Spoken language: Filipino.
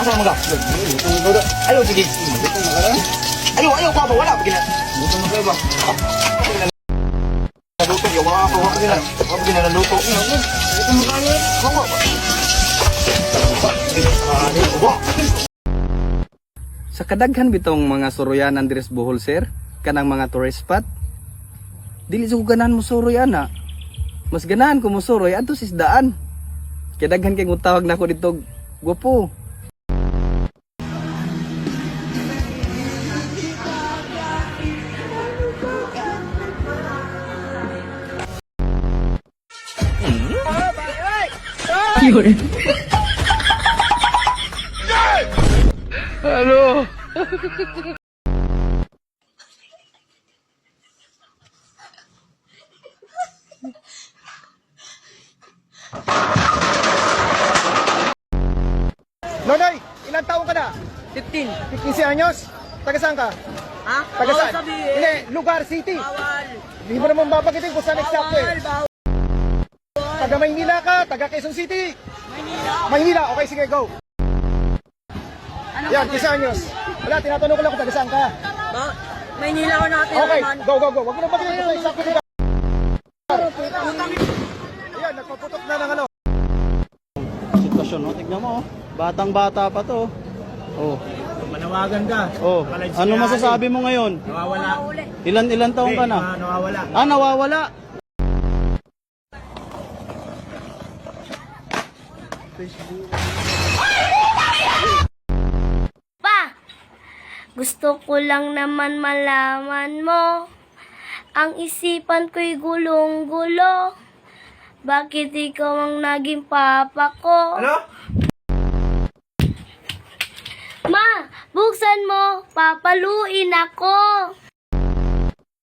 Asa naman ka? Ayaw, sige. Ayaw ko ba? Wala. Bigyan na. Luto mo kayo ba? Naluto. Yawa ako. Wala bigyan na naluto. Luto mo kayo. Kawa ba? Sa kadaghan bitong mga suroyanan diri sa Bohol sir, kanang mga tourist spot, dili sa ko ganahan mo suroy ana. Mas ganahan ko mo suroy adto sa isdaan. Kaya daghan kay tawag na ako dito, gwapo. Yun. Halo. Nonoy, ilang taon ka na? 15. 15 anyos? Taga saan ka? Ha? Taga Bawal saan? sabihin. Hindi, lugar, city. Bawal. Hindi mo naman babagitin kung saan eksakto eh. Bawal. Taga Maynila ka, taga Quezon City. Maynila. Maynila, okay sige, go. Ano Yan, ka? 15 anyos. Wala, tinatanong ko lang kung taga saan ka. Maynila ko natin Okay, naman. go. Huwag mo na bagitin kung saan eksakto lugar. Ayan, nagpaputok na ng ano. Sitwasyon mo, tignan mo. Batang-bata pa to. Oh. Manawagan ka. Oh. Ano masasabi mo ngayon? Nawawala. Ilan taong ka na? Nawawala. Ah, nawawala. Pa, gusto ko lang naman malaman mo. Ang isipan ko'y gulong-gulo. Bakit ikaw ang naging papa ko? Ano? Ma, buksan mo. Papaluin ako.